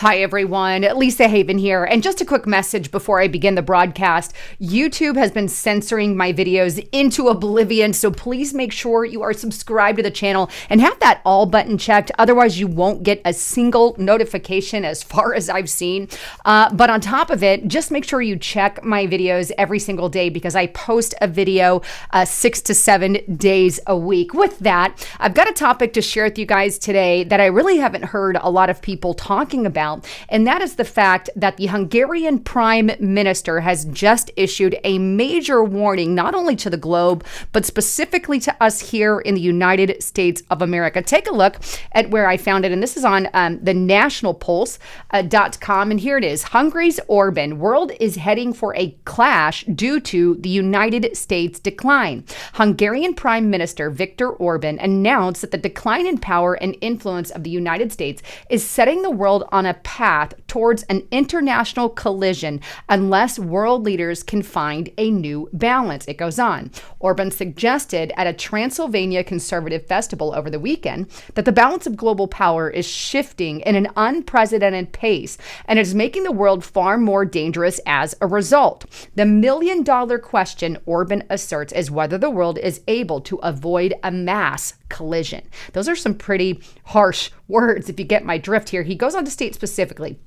Hi, everyone. Lisa Haven here. And just a quick message before I begin the broadcast. YouTube has been censoring my videos into oblivion, so please make sure you are subscribed to the channel and have that all button checked. Otherwise, you won't get a single notification as far as I've seen. But on top of it, just make sure you check my videos every single day because I post a video 6 to 7 days a week. With that, I've got a topic to share with you guys today that I really haven't heard a lot of people talking about. And that is the fact that the Hungarian Prime Minister has just issued a major warning, not only to the globe, but specifically to us here in the United States of America. Take a look at where I found it. And this is on the nationalpulse.com. And here it is. Hungary's Orban. World is heading for a clash due to the United States decline. Hungarian Prime Minister Viktor Orban announced that the decline in power and influence of the United States is setting the world on a path towards an international collision unless world leaders can find a new balance. It goes on. Orban suggested at a Transylvania conservative festival over the weekend that the balance of global power is shifting in an unprecedented pace and is making the world far more dangerous as a result. The million-dollar question, Orban asserts, is whether the world is able to avoid a mass collision. Those are some pretty harsh words if you get my drift here. He goes on to state specifically,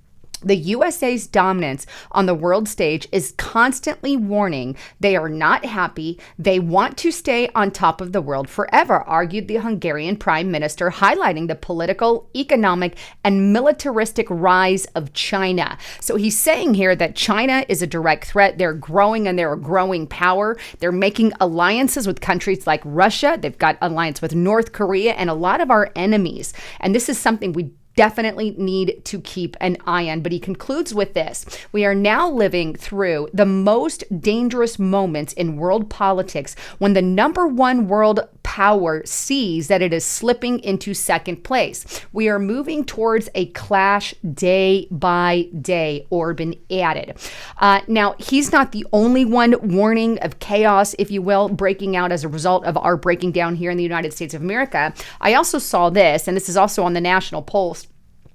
the USA's dominance on the world stage is constantly warning they are not happy. They want to stay on top of the world forever, argued the Hungarian Prime Minister, highlighting the political, economic, and militaristic rise of China. So he's saying here that China is a direct threat. They're growing and they're a growing power. They're making alliances with countries like Russia. They've got alliance with North Korea and a lot of our enemies. And this is something we definitely need to keep an eye on. But he concludes with this. We are now living through the most dangerous moments in world politics when the number one world power sees that it is slipping into second place. We are moving towards a clash day by day, Orban added. Now, he's not the only one warning of chaos, if you will, breaking out as a result of our breaking down here in the United States of America. I also saw this, and this is also on the National Pulse.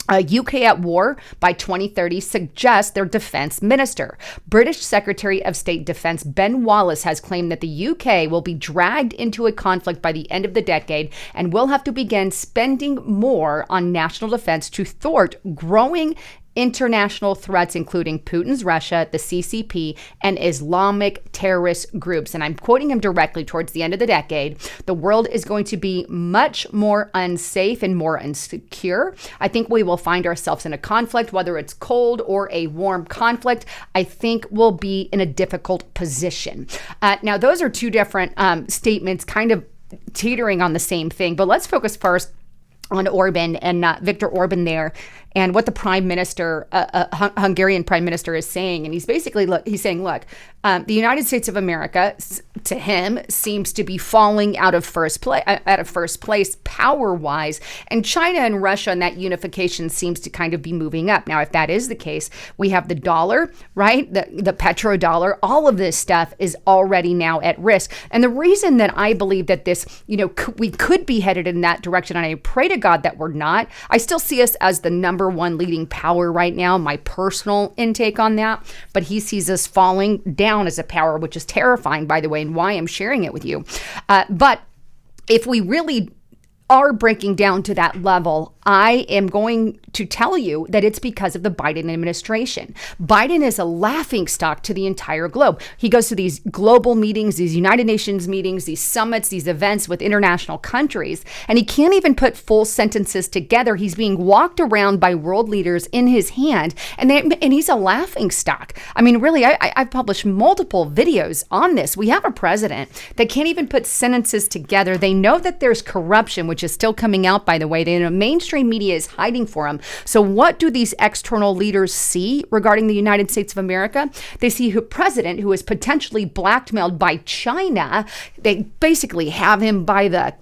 UK at war by 2030 suggests their defense minister. British Secretary of State Defense Ben Wallace has claimed that the UK will be dragged into a conflict by the end of the decade and will have to begin spending more on national defense to thwart growing international threats, including Putin's Russia, the CCP, and Islamic terrorist groups. And I'm quoting him directly. Towards the end of the decade, the world is going to be much more unsafe and more insecure. I think we will find ourselves in a conflict, whether it's cold or a warm conflict. I think we'll be in a difficult position. Now, those are two different statements kind of teetering on the same thing. But let's focus first on Orban and Viktor Orban there, and what the Prime Minister, Hungarian Prime Minister, is saying. And he's basically, he's saying, look, the United States of America, to him, seems to be falling out of first place power-wise, and China and Russia and that unification seems to kind of be moving up. Now, if that is the case, we have the dollar, right? The petrodollar. All of this stuff is already now at risk. And the reason that I believe that this, we could be headed in that direction, and I pray to God that we're not. I still see us as the number one leading power right now, my personal intake on that, but he sees us falling down as a power, which is terrifying, by the way, and why I'm sharing it with you. But if we really are breaking down to that level, I am going to tell you that it's because of the Biden administration. Biden is a laughingstock to the entire globe. He goes to these global meetings, these United Nations meetings, these summits, these events with international countries, and he can't even put full sentences together. He's being walked around by world leaders in his hand, and he's a laughingstock. I mean, really, I've published multiple videos on this. We have a president that can't even put sentences together. They know that there's corruption, which is still coming out, by the way. The mainstream media is hiding for him. So what do these external leaders see regarding the United States of America? They see a president who is potentially blackmailed by China. They basically have him by the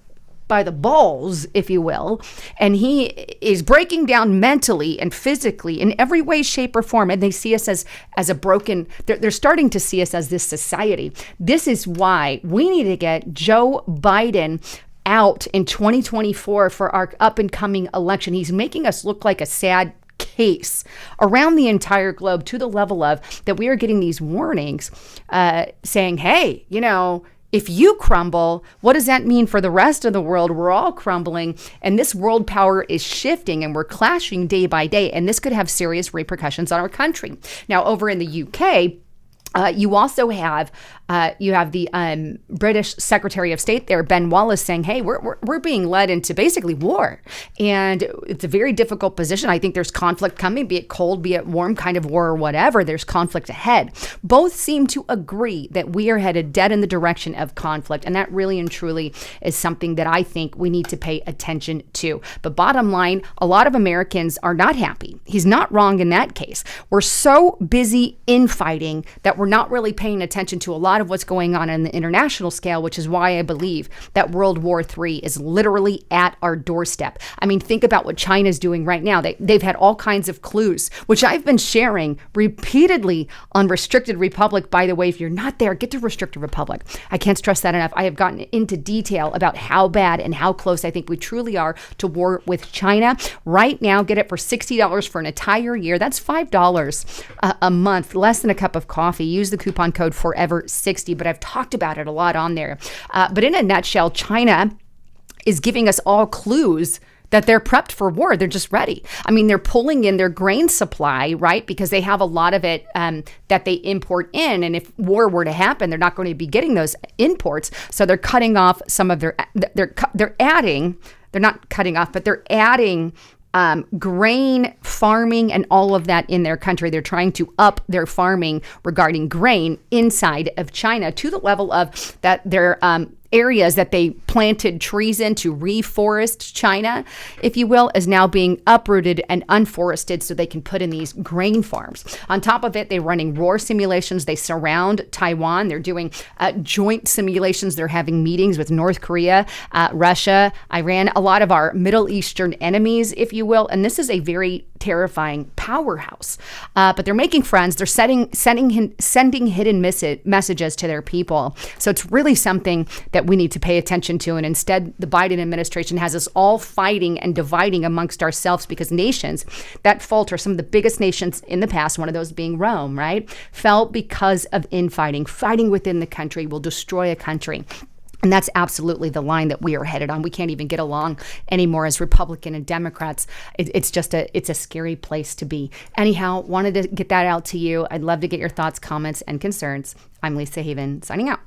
balls, if you will, and he is breaking down mentally and physically in every way, shape, or form. And they see us as a broken, they're starting to see us as this society. This is why we need to get Joe Biden out in 2024 for our up and coming election. He's making us look like a sad case around the entire globe, to the level of that we are getting these warnings saying, hey, if you crumble, what does that mean for the rest of the world? We're all crumbling, and this world power is shifting, and we're clashing day by day, and this could have serious repercussions on our country. Now, over in the UK, you also have the British Secretary of State there, Ben Wallace, saying, hey, we're being led into basically war. And it's a very difficult position. I think there's conflict coming, be it cold, be it warm, kind of war or whatever. There's conflict ahead. Both seem to agree that we are headed dead in the direction of conflict. And that really and truly is something that I think we need to pay attention to. But bottom line, a lot of Americans are not happy. He's not wrong in that case. We're so busy infighting that we're not really paying attention to a lot of what's going on the international scale, which is why I believe that World War III is literally at our doorstep. I mean, think about what China's doing right now. They've had all kinds of clues, which I've been sharing repeatedly on Restricted Republic. By the way, if you're not there, get to Restricted Republic. I can't stress that enough. I have gotten into detail about how bad and how close I think we truly are to war with China. Right now, get it for $60 for an entire year. That's $5 a month, less than a cup of coffee. Use the coupon code FOREVER60, but I've talked about it a lot on there. But in a nutshell, China is giving us all clues that they're prepped for war. They're just ready. I mean, they're pulling in their grain supply, right? Because they have a lot of it that they import in. And if war were to happen, they're not going to be getting those imports. So they're cutting off some of they're not cutting off, but they're adding grain farming and all of that in their country. They're trying to up their farming regarding grain inside of China to the level of that their areas that they planted trees in to reforest China, if you will, is now being uprooted and unforested so they can put in these grain farms. On top of it, they're running war simulations. They surround Taiwan. They're doing joint simulations. They're having meetings with North Korea, Russia, Iran, a lot of our Middle Eastern enemies, if you will. And this is a very terrifying powerhouse. But they're making friends. They're sending hidden messages to their people. So it's really something that we need to pay attention to. And instead, the Biden administration has us all fighting and dividing amongst ourselves because nations that falter, some of the biggest nations in the past, one of those being Rome, right, fell because of infighting. Fighting within the country will destroy a country. And that's absolutely the line that we are headed on. We can't even get along anymore as Republican and Democrats. It's a scary place to be. Anyhow, wanted to get that out to you. I'd love to get your thoughts, comments, and concerns. I'm Lisa Haven, signing out.